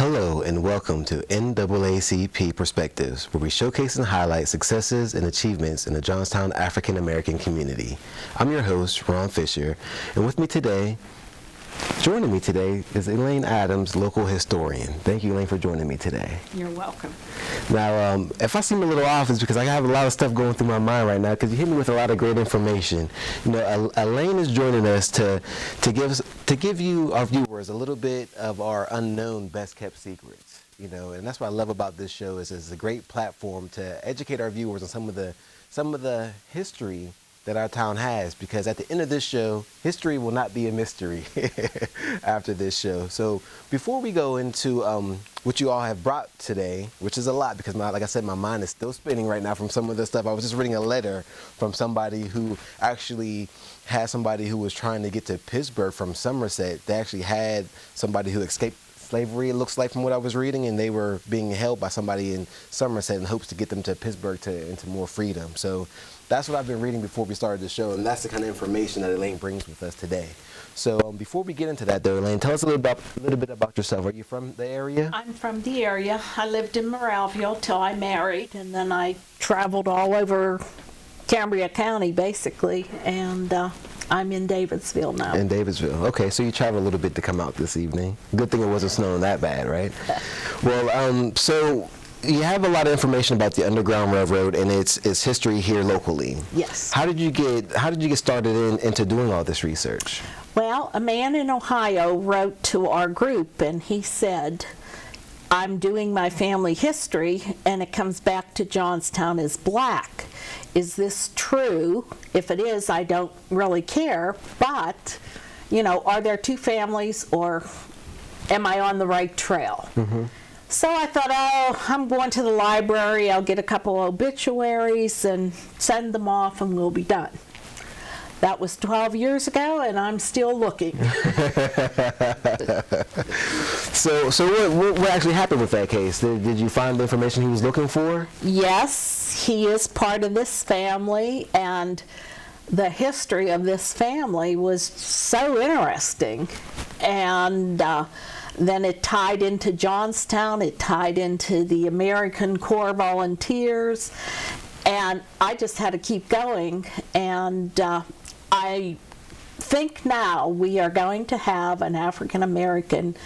Hello and welcome to NAACP Perspectives, where we showcase and highlight successes and achievements in the Johnstown African American community. I'm your host, Ron Fisher, and joining me today is Elaine Adams, local historian. Thank you, Elaine, for joining me today. You're welcome. Now, if I seem a little off, it's because I have a lot of stuff going through my mind right now, because you hit me with a lot of great information. You know, Elaine is joining us to give you, our viewers, a little bit of our unknown best-kept secrets. You know, and that's what I love about this show is it's a great platform to educate our viewers on some of the history that our town has, because at the end of this show, history will not be a mystery after this show. So before we go into what you all have brought today, which is a lot, because like I said, my mind is still spinning right now from some of the stuff. I was just reading a letter from somebody who actually had somebody who was trying to get to Pittsburgh from Somerset. They actually had somebody who escaped slavery, it looks like, from what I was reading, and they were being held by somebody in Somerset in hopes to get them to Pittsburgh into more freedom. So that's what I've been reading before we started the show, and that's the kind of information that Elaine brings with us today. So before we get into that, though, Elaine, tell us a little bit about yourself. Are you from the area? I'm from the area. I lived in Moralville till I married, and then I traveled all over Cambria County, basically, and I'm in Davidsville now. In Davidsville. Okay, so you traveled a little bit to come out this evening. Good thing it wasn't snowing that bad, right? Well, so you have a lot of information about the Underground Railroad and its history here locally. Yes. How did you get started into doing all this research? Well, a man in Ohio wrote to our group, and he said, I'm doing my family history, and it comes back to Johnstown as black. Is this true? If it is, I don't really care, but, you know, are there two families, or am I on the right trail? Mm-hmm. So I thought, I'm going to the library, I'll get a couple obituaries and send them off, and we'll be done. That was 12 years ago, and I'm still looking. So what actually happened with that case? Did you find the information he was looking for? Yes, he is part of this family, and the history of this family was so interesting. And then it tied into Johnstown, it tied into the American Corps Volunteers, and I just had to keep going. And I think now we are going to have an African American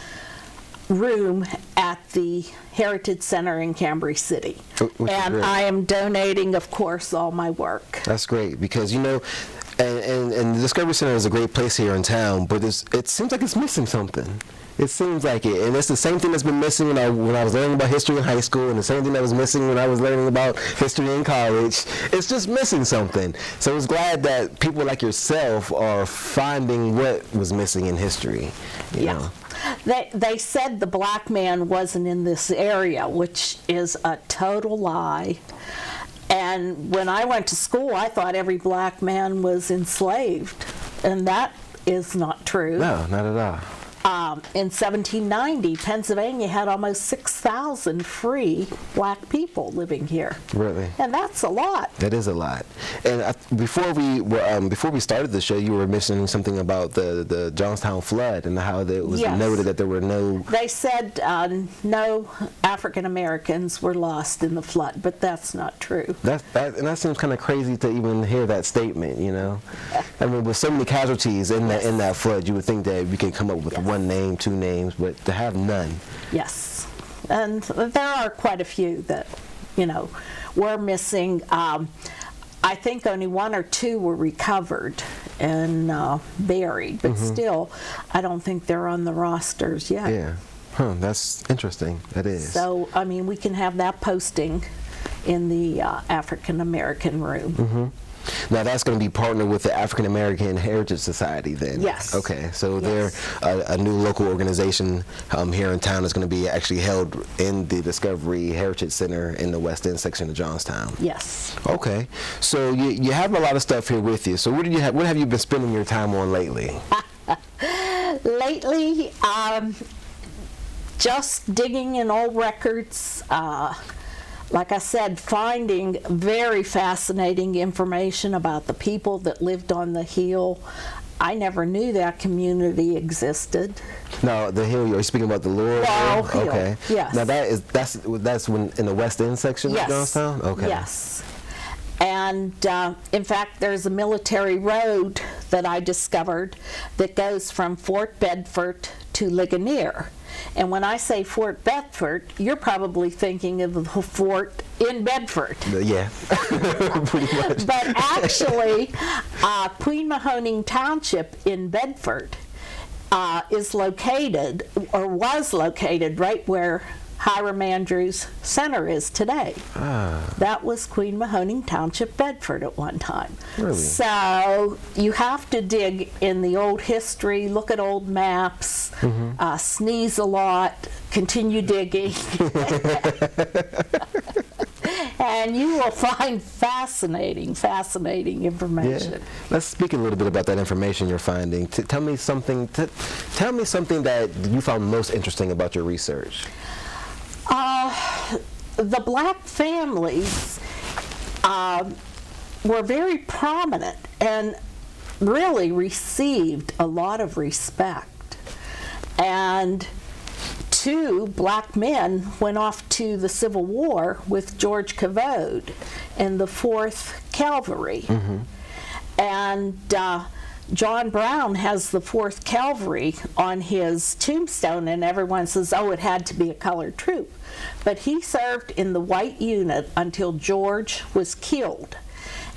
room at the Heritage Center in Cambria City. And I am donating, of course, all my work. That's great, because, you know, and the Discovery Center is a great place here in town, but it seems like it's missing something. It seems like it, and it's the same thing that's been missing when I was learning about history in high school, and the same thing that was missing when I was learning about history in college. It's just missing something. So I was glad that people like yourself are finding what was missing in history. You know? They said the black man wasn't in this area, which is a total lie. And when I went to school, I thought every black man was enslaved, and that is not true. No, not at all. In 1790, Pennsylvania had almost 6,000 free black people living here. Really? And that's a lot. That is a lot. And before we started the show, you were mentioning something about the Johnstown flood and how it was noted that there were no... They said no African Americans were lost in the flood, but that's not true. And that seems kind of crazy to even hear that statement, you know? I mean, with so many casualties in that flood, you would think that we could come up with one name, two names, but to have none. Yes, and there are quite a few that, you know, were missing. I think only one or two were recovered and buried, but still, I don't think they're on the rosters yet. Yeah, that's interesting. That is. So, I mean, we can have that posting in the African American room. Mm-hmm. Now that's going to be partnered with the African American Heritage Society then? Yes. Okay, so they're a new local organization here in town is going to be actually held in the Discovery Heritage Center in the West End section of Johnstown. Yes. Okay, so you have a lot of stuff here with you. So what have you been spending your time on lately? Lately, just digging in old records. Like I said, finding very fascinating information about the people that lived on the hill. I never knew that community existed. No, the Hill. You're speaking about the Laurel Hill. Okay. Yes. Now that's when in the West End section Yes. of Johnstown. Okay. Yes. And in fact, there's a military road that I discovered that goes from Fort Bedford to Ligonier. And when I say Fort Bedford, you're probably thinking of the fort in Bedford. Yeah, pretty much. But actually, Queen Mahoning Township in Bedford is located, or was located, right where Hiram Andrews Center is today. That was Queen Mahoning Township, Bedford at one time. Really? So you have to dig in the old history, look at old maps, sneeze a lot, continue digging. And you will find fascinating information. Yeah. Let's speak a little bit about that information you're finding. Tell me something that you found most interesting about your research. The black families were very prominent and really received a lot of respect. And 2 black men went off to the Civil War with George Cavode and the 4th Cavalry. And John Brown has the 4th Cavalry on his tombstone, and everyone says, oh, it had to be a colored troop. But he served in the white unit until George was killed.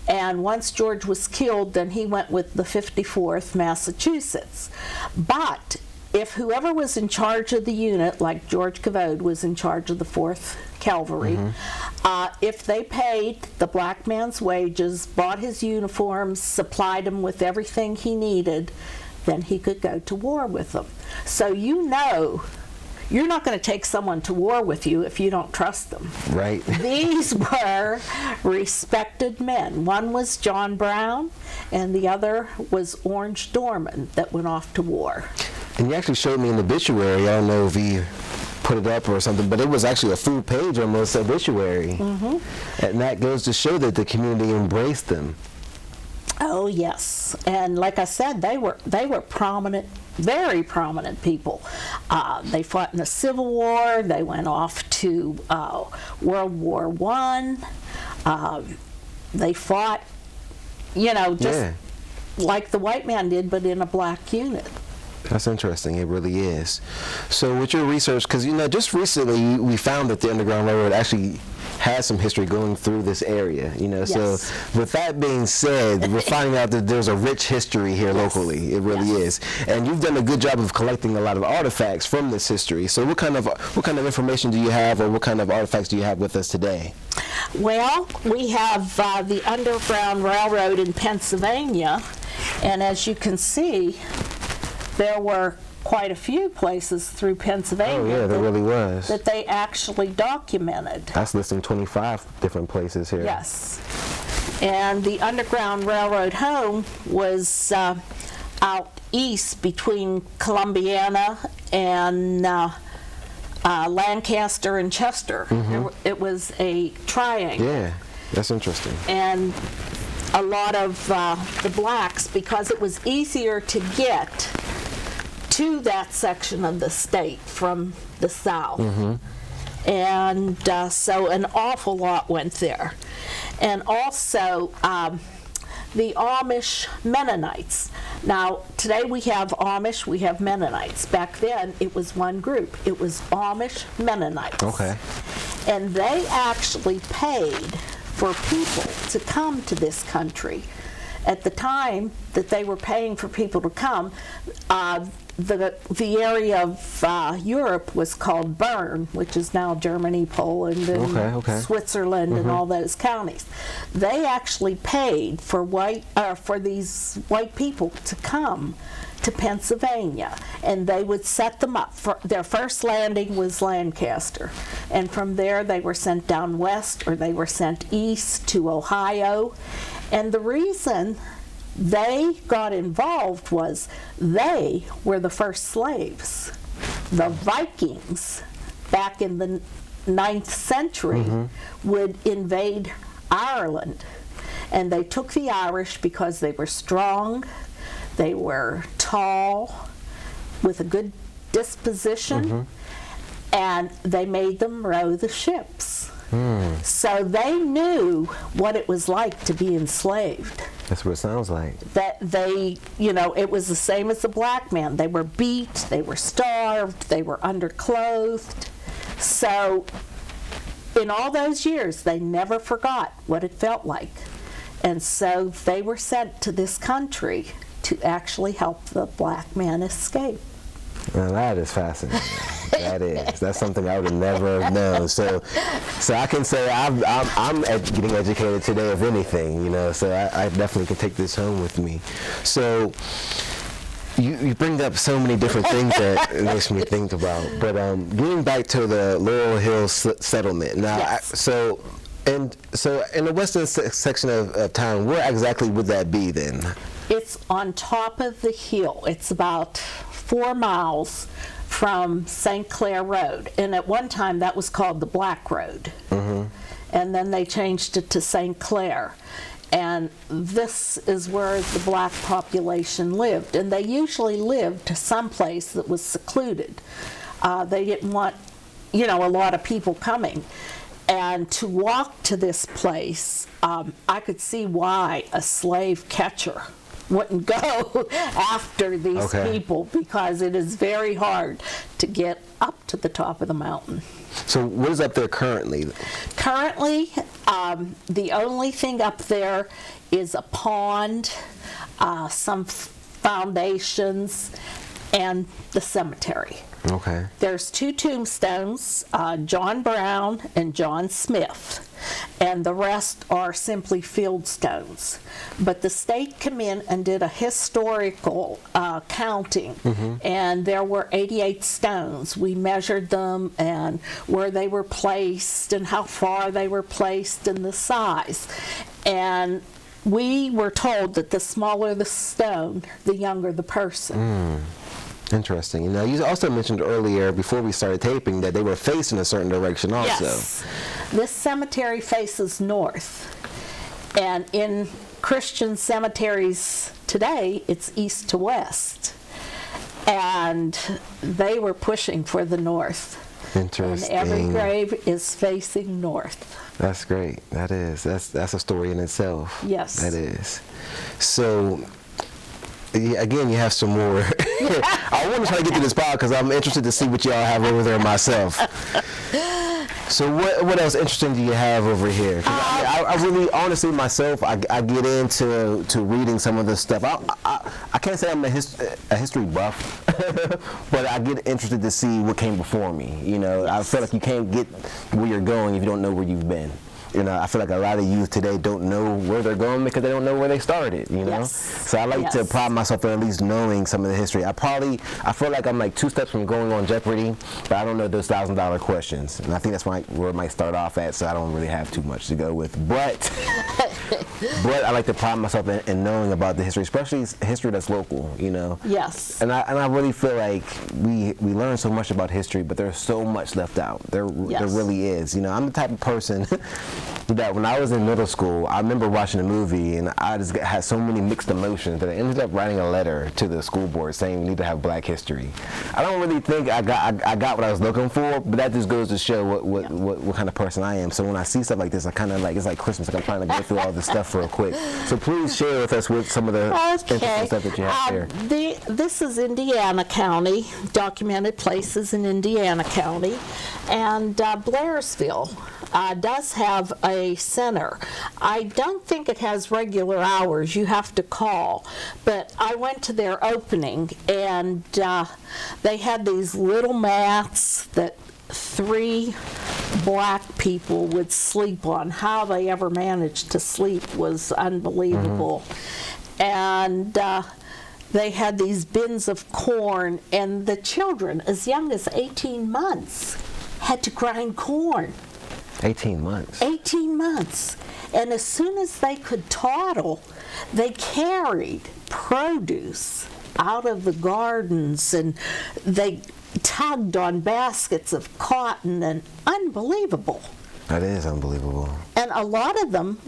And once George was killed, then he went with the 54th Massachusetts. But if whoever was in charge of the unit, like George Cavode was in charge of the 4th Cavalry, if they paid the black man's wages, bought his uniforms, supplied him with everything he needed, then he could go to war with them. So you know, you're not going to take someone to war with you if you don't trust them. Right. These were respected men. One was John Brown, and the other was Orange Dorman that went off to war. And you actually showed me an obituary. I don't know if you put it up or something, but it was actually a full page almost obituary. And that goes to show that the community embraced them. Oh yes, and like I said, they were prominent, very prominent people. They fought in the Civil War. They went off to World War I. They fought, just like the white man did, but in a black unit. That's interesting. It really is. So with your research, because just recently we found that the Underground Railroad actually has some history going through this area. Yes. So with that being said, we're finding out that there's a rich history here locally. It really is. And you've done a good job of collecting a lot of artifacts from this history. So what kind of information do you have, or what kind of artifacts do you have with us today? Well, we have the Underground Railroad in Pennsylvania, and as you can see, there were quite a few places through Pennsylvania. Oh yeah, there really was. That they actually documented. That's listing 25 different places here. Yes. And the Underground Railroad home was out east between Columbiana and Lancaster and Chester. It was a triangle. Yeah, that's interesting. And a lot of the blacks, because it was easier to get to that section of the state from the south. And so an awful lot went there. And also the Amish Mennonites. Now, today we have Amish, we have Mennonites. Back then, it was one group. It was Amish Mennonites. Okay. And they actually paid for people to come to this country. At the time that they were paying for people to come, the area of Europe was called Bern, which is now Germany, Poland, and Switzerland, and all those counties. They actually paid for these white people to come to Pennsylvania, and they would set them up. Their first landing was Lancaster, and from there they were sent down west, or they were sent east to Ohio. And the reason they got involved was they were the first slaves. The Vikings, back in the 9th century, would invade Ireland. And they took the Irish because they were strong, They were tall, with a good disposition, and they made them row the ships. So they knew what it was like to be enslaved. That's what it sounds like. That they, it was the same as the black man. They were beat, they were starved, they were underclothed. So in all those years, they never forgot what it felt like. And so they were sent to this country to actually help the black man escape. Now that is fascinating. That is. That's something I would have never known. So I can say I'm getting educated today, if anything. So I definitely can take this home with me. So you bring up so many different things that it makes me think about. But getting back to the Laurel Hill settlement now. Yes. So in the western section of town, where exactly would that be then? It's on top of the hill. It's about 4 miles from St. Clair Road. And at one time that was called the Black Road. And then they changed it to St. Clair. And this is where the black population lived. And they usually lived someplace that was secluded. They didn't want, a lot of people coming. And to walk to this place, I could see why a slave catcher wouldn't go after these people, because it is very hard to get up to the top of the mountain. So what is up there currently? Currently, the only thing up there is a pond, some foundations, and the cemetery. Okay. There's 2 tombstones, John Brown and John Smith, and the rest are simply field stones. But the state came in and did a historical counting, and there were 88 stones. We measured them and where they were placed and how far they were placed and the size. And we were told that the smaller the stone, the younger the person. Interesting. You also mentioned earlier, before we started taping, that they were facing a certain direction also. Yes. This cemetery faces north. And in Christian cemeteries today, it's east to west. And they were pushing for the north. Interesting. And every grave is facing north. That's great. That is. That's a story in itself. Yes. That is. So, again, you have some more. I want to try to get to this part because I'm interested to see what y'all have over there myself. So what else interesting do you have over here? 'Cause I really, honestly, myself, I get into reading some of this stuff. I can't say I'm a history buff, but I get interested to see what came before me. I feel like you can't get where you're going if you don't know where you've been. I feel like a lot of youth today don't know where they're going because they don't know where they started, Yes. So I like to pride myself in at least knowing some of the history. I feel like I'm like 2 steps from going on Jeopardy, but I don't know those $1,000 questions. And I think that's where it might start off at, so I don't really have too much to go with. But I like to pride myself in knowing about the history, especially history that's local, Yes. And I really feel like we learn so much about history, but there's so much left out. There really is. I'm the type of person that when I was in middle school, I remember watching a movie and I just had so many mixed emotions that I ended up writing a letter to the school board saying we need to have Black history. I don't really think I got what I was looking for, but that just goes to show what kind of person I am. So when I see stuff like this, I kind of like, it's like Christmas. Like I'm trying to go through all this stuff real quick. So please share with us with some of the interesting stuff that you have there. This is Indiana County, documented places in Indiana County, and Blairsville does have a center. I don't think it has regular hours. You have to call. But I went to their opening, and they had these little mats that 3 black people would sleep on. How they ever managed to sleep was unbelievable. And they had these bins of corn, and the children, as young as 18 months, had to grind corn. 18 months. 18 months. And as soon as they could toddle, they carried produce out of the gardens, and they tugged on baskets of cotton, and unbelievable. That is unbelievable. And a lot of them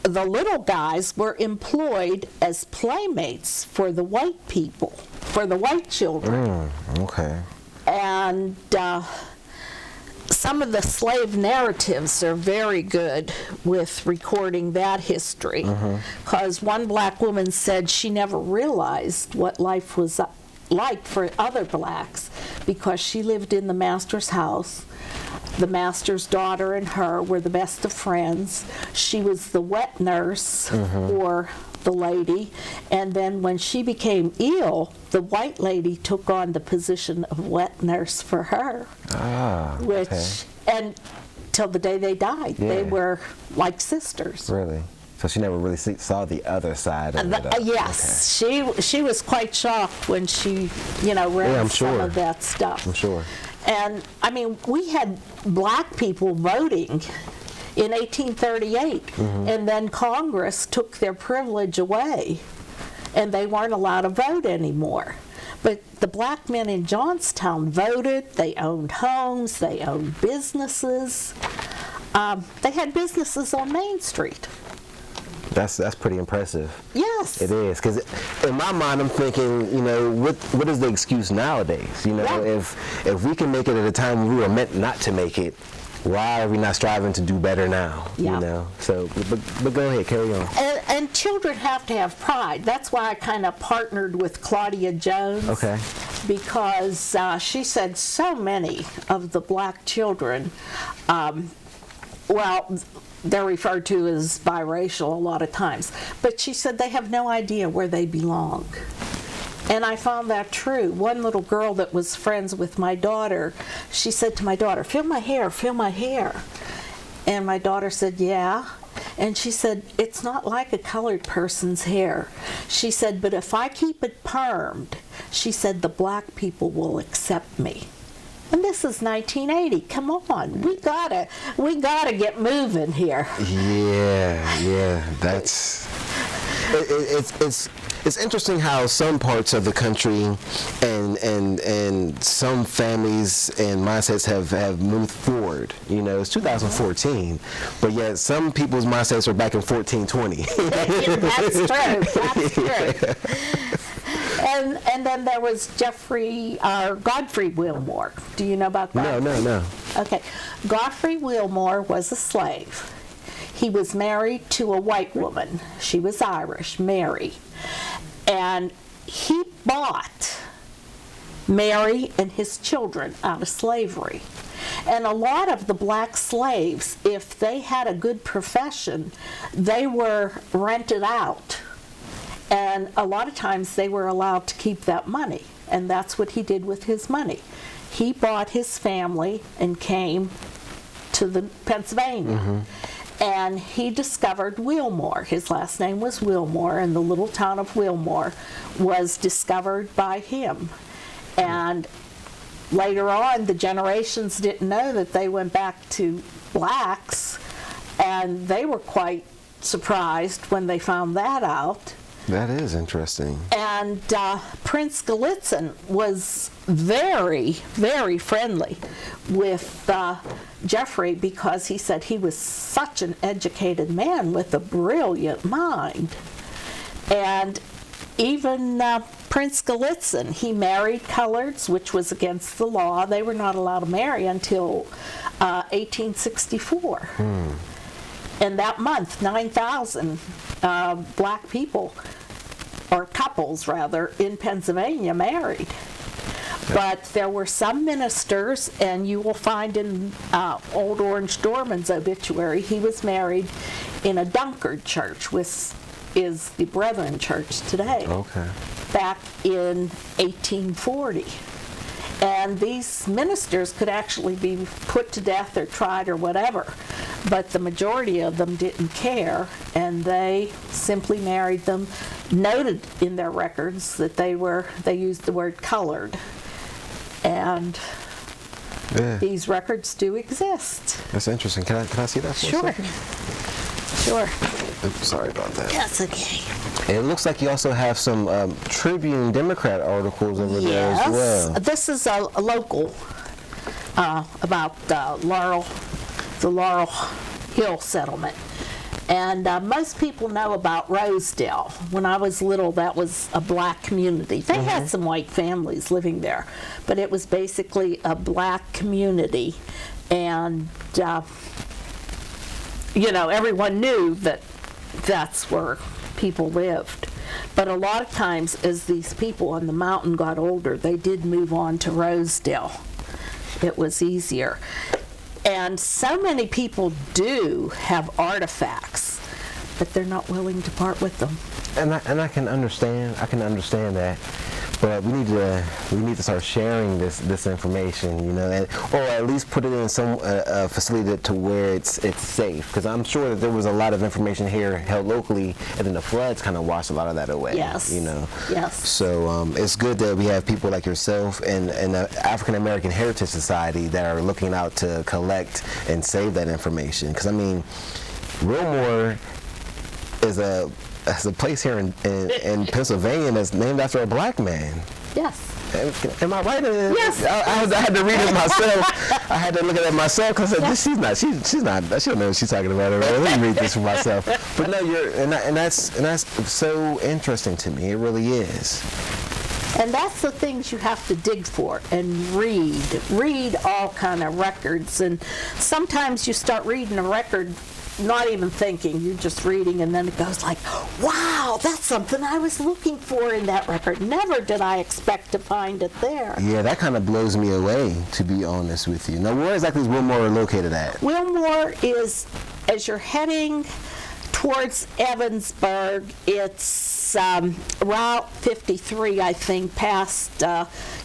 the little guys were employed as playmates for the white people, for the white children. Okay. And some of the slave narratives are very good with recording that history, because one black woman said she never realized what life was like for other blacks because she lived in the master's house. The master's daughter and her were the best of friends. She was the wet nurse for the lady, and then when she became ill, the white lady took on the position of wet nurse for her. Which, and till the day they died, they were like sisters. Really? So she never really saw the other side of it. Yes, she was quite shocked when she, read some of that stuff. I'm sure. And I mean, we had black people voting in 1838, and then Congress took their privilege away, and they weren't allowed to vote anymore. But the black men in Johnstown voted. They owned homes. They owned businesses. They had businesses on Main Street. That's pretty impressive. Yes. It is, because in my mind I'm thinking, what is the excuse nowadays? If we can make it at a time when we were meant not to make it, why are we not striving to do better now? So, but go ahead, carry on. And children have to have pride. That's why I kind of partnered with Claudia Jones. Okay. Because she said so many of the black children, they're referred to as biracial a lot of times, but she said they have no idea where they belong. And I found that true. One little girl that was friends with my daughter, she said to my daughter, "Feel my hair, feel my hair." And my daughter said, "Yeah." And she said, "It's not like a colored person's hair." She said, "But if I keep it permed," she said, "the black people will accept me." And this is 1980. Come on, we gotta get moving here. Yeah, that's it's interesting how some parts of the country and some families and mindsets have moved forward. It's 2014, but yet some people's mindsets are back in 1420. That's true. And then there was Godfrey Wilmore. Do you know about Godfrey? No. Okay. Godfrey Wilmore was a slave. He was married to a white woman. She was Irish, Mary. And he bought Mary and his children out of slavery. And a lot of the black slaves, if they had a good profession, they were rented out. And a lot of times they were allowed to keep that money. And that's what he did with his money. He bought his family and came to Pennsylvania. And he discovered Wilmore. His last name was Wilmore, and the little town of Wilmore was discovered by him. And later on, the generations didn't know that they went back to blacks, and they were quite surprised when they found that out. That is interesting. And Prince Gallitzin was very, very friendly with Jeffrey, because he said he was such an educated man with a brilliant mind. And even Prince Gallitzin, he married coloreds, which was against the law. They were not allowed to marry until 1864. And that month, 9,000 black people, or couples rather, in Pennsylvania married. But there were some ministers, and you will find in Old Orange Dorman's obituary, he was married in a Dunkard church, which is the Brethren Church today, back in 1840. And these ministers could actually be put to death or tried or whatever, but the majority of them didn't care, and they simply married them, noted in their records that they used the word colored. And these records do exist. That's interesting. Can I see that for a second? Sure. Oops, sorry about that. That's okay. And it looks like you also have some Tribune Democrat articles over there as well. Yes. This is a local about the Laurel Hill settlement. And most people know about Rosedale. When I was little, that was a black community. They had some white families living there, but it was basically a black community. And, everyone knew that that's where people lived. But a lot of times, as these people on the mountain got older, they did move on to Rosedale. It was easier. And so many people do have artifacts, but they're not willing to part with them. And I can understand. I can understand that. But we need to start sharing this information, or at least put it in some facility to where it's safe. Because I'm sure that there was a lot of information here held locally, and then the floods kind of washed a lot of that away. Yes. Yes. So it's good that we have people like yourself and the African American Heritage Society that are looking out to collect and save that information. Because Wilmore is a place here in Pennsylvania that's named after a black man. Yes. Am I right? Yes. I had to read it myself. I had to look at it myself because I said, she's not. She don't know what she's talking about. Right? Let me read this for myself. But no, and that's so interesting to me. It really is. And that's the things you have to dig for and read all kind of records. And sometimes you start reading a record not even thinking, you're just reading, and then it goes like, wow, that's something I was looking for in that record. Never did I expect to find it there. Yeah, that kind of blows me away, to be honest with you. Now, where exactly is Wilmore located at? Wilmore is, as you're heading towards Evansburg, it's Route 53, I think, past,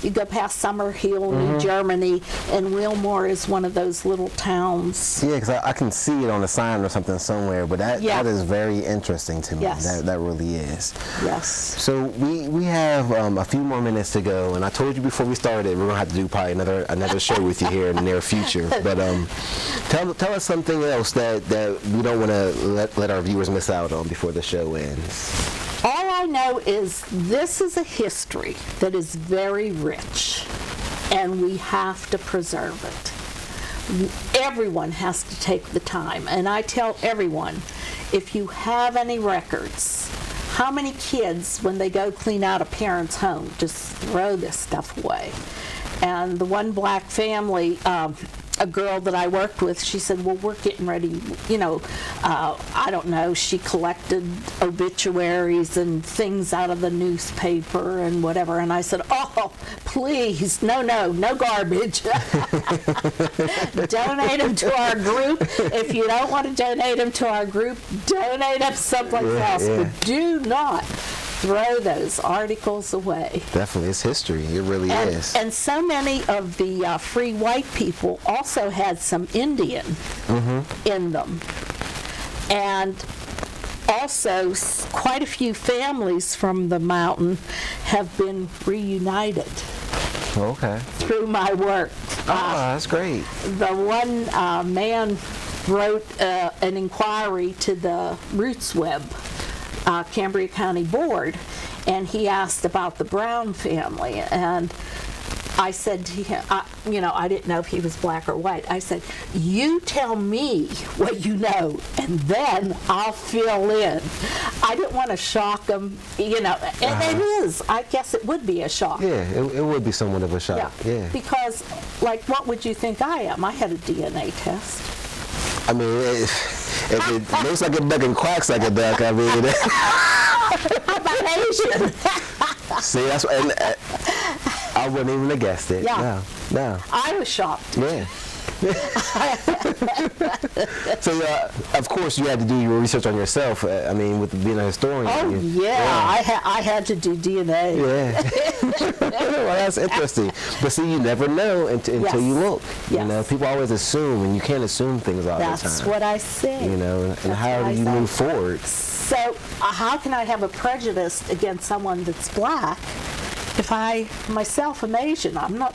you go past Summerhill, New Germany, and Wilmore is one of those little towns. Yeah, because I can see it on a sign or something somewhere, but that is very interesting to me. Yes. That really is. Yes. So we have a few more minutes to go, and I told you before we started we're going to have to do probably another show with you here in the near future. But tell us something else that we don't want to let our viewers miss out on before the show ends. All I know is this is a history that is very rich, and we have to preserve it. Everyone has to take the time, and I tell everyone, if you have any records, how many kids, when they go clean out a parent's home, just throw this stuff away? And the one black family, a girl that I worked with, she said, well, we're getting ready, I don't know, she collected obituaries and things out of the newspaper and whatever, and I said, oh, please, no garbage. Donate them to our group. If you don't want to donate them to our group, donate them someplace else, but do not throw those articles away. Definitely, it's history. It really is. And so many of the free white people also had some Indian in them. And also, quite a few families from the mountain have been reunited. Okay. Through my work. That's great. The one man wrote an inquiry to the Roots Web Cambria County Board, and he asked about the Brown family, and I said to him, I didn't know if he was black or white. I said, you tell me what you know, and then I'll fill in. I didn't want to shock him, and it is. I guess it would be a shock. Yeah, it would be somewhat of a shock. Yeah. Because, what would you think I am? I had a DNA test. I mean, if it looks like a duck and quacks like a duck, I mean... How about Asian? See, that's what... I wouldn't even have guessed it. Yeah. No. I was shocked. Yeah. So, of course, you had to do your research on yourself. With being a historian. Oh, yeah. I had to do DNA. Yeah. Well, that's interesting. But see, you never know until you look. Yes. People always assume, and you can't assume things all the time. That's what I say. And how do you move forward? So, how can I have a prejudice against someone that's black if I myself am Asian? I'm not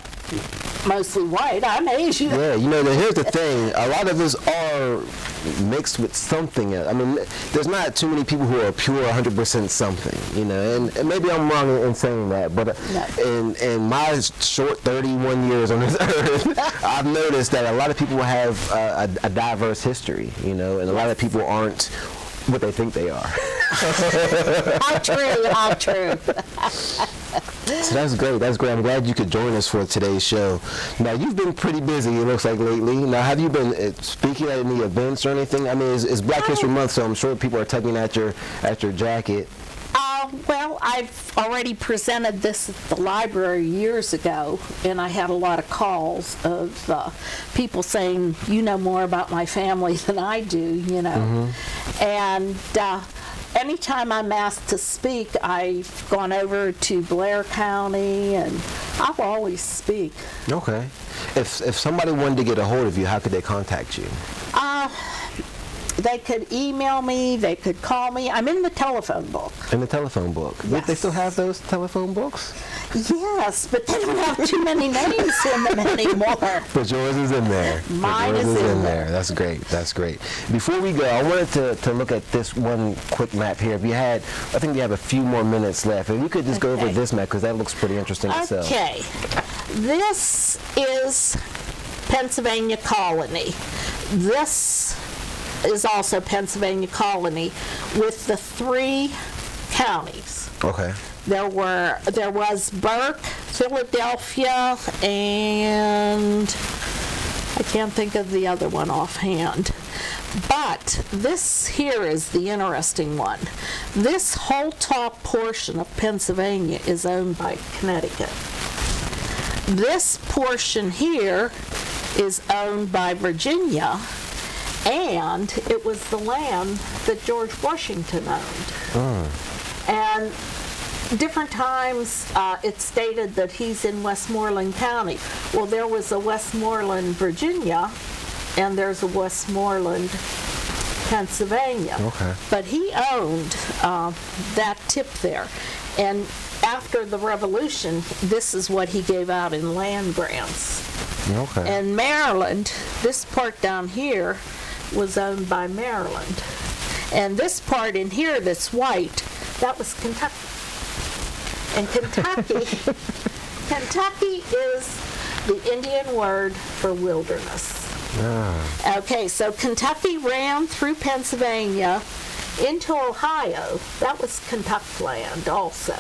mostly white. I'm Asian. Yeah, here's the thing. A lot of us are mixed with something else. I mean, there's not too many people who are pure 100% something, and maybe I'm wrong in saying that, but in my short 31 years on this earth, I've noticed that a lot of people have a diverse history, and a lot of people aren't what they think they are. How true. So that's great. I'm glad you could join us for today's show. Now, you've been pretty busy, it looks like, lately. Now, have you been speaking at any events or anything? I mean, it's Black History Month, so I'm sure people are tugging at your jacket. Well, I've already presented this at the library years ago, and I had a lot of calls of people saying, you know more about my family than I do, Mm-hmm. And anytime I'm asked to speak, I've gone over to Blair County, and I'll always speak. Okay. If somebody wanted to get a hold of you, how could they contact you? They could email me, they could call me. I'm in the telephone book. In the telephone book? Yes. They still have those telephone books? Yes, but they don't have too many names in them anymore. But yours is in there. Mine yours is in there. That's great. Before we go, I wanted to look at this one quick map here. I think we have a few more minutes left. If you could just go over this map, because that looks pretty interesting itself. Okay. This is Pennsylvania Colony. This is also Pennsylvania Colony with the 3 counties. Okay. There was Burke, Philadelphia, and I can't think of the other one offhand. But this here is the interesting one. This whole top portion of Pennsylvania is owned by Connecticut. This portion here is owned by Virginia, and it was the land that George Washington owned. And different times it's stated that he's in Westmoreland County. Well, there was a Westmoreland, Virginia, and there's a Westmoreland, Pennsylvania. Okay. But he owned that tip there. And after the Revolution, this is what he gave out in land grants. Okay. And Maryland, this part down here, was owned by Maryland. And this part in here that's white, that was Kentucky. And Kentucky is the Indian word for wilderness. Okay, so Kentucky ran through Pennsylvania into Ohio. That was Kentucky land also.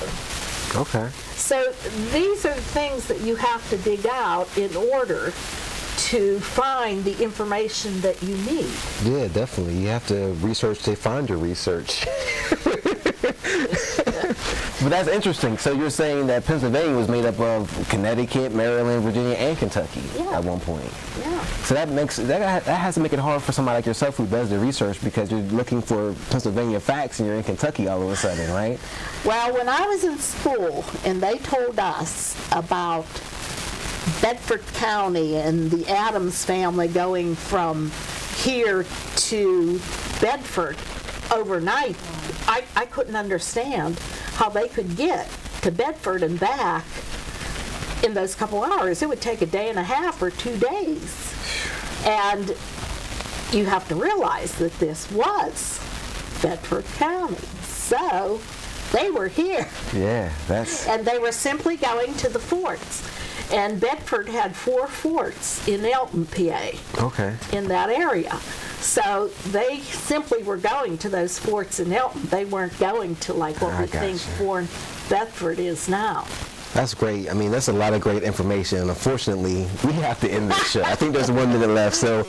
Okay. So these are the things that you have to dig out in order to find the information that you need. Yeah, definitely. You have to research to find your research. But that's interesting. So you're saying that Pennsylvania was made up of Connecticut, Maryland, Virginia, and Kentucky at one point. Yeah. So that has to make it hard for somebody like yourself who does the research, because you're looking for Pennsylvania facts and you're in Kentucky all of a sudden, right? Well, when I was in school and they told us about Bedford County and the Adams family going from here to Bedford overnight, I couldn't understand how they could get to Bedford and back in those couple hours. It would take a day and a half or 2 days. And you have to realize that this was Bedford County. So they were here. Yeah, And they were simply going to the forts. And Bedford had 4 forts in Elton, PA. Okay. In that area. So they simply were going to those forts in Elton. They weren't going to like what we think Fort Bedford is now. That's great. I mean, that's a lot of great information. And unfortunately, we have to end this show. I think there's 1 minute left. So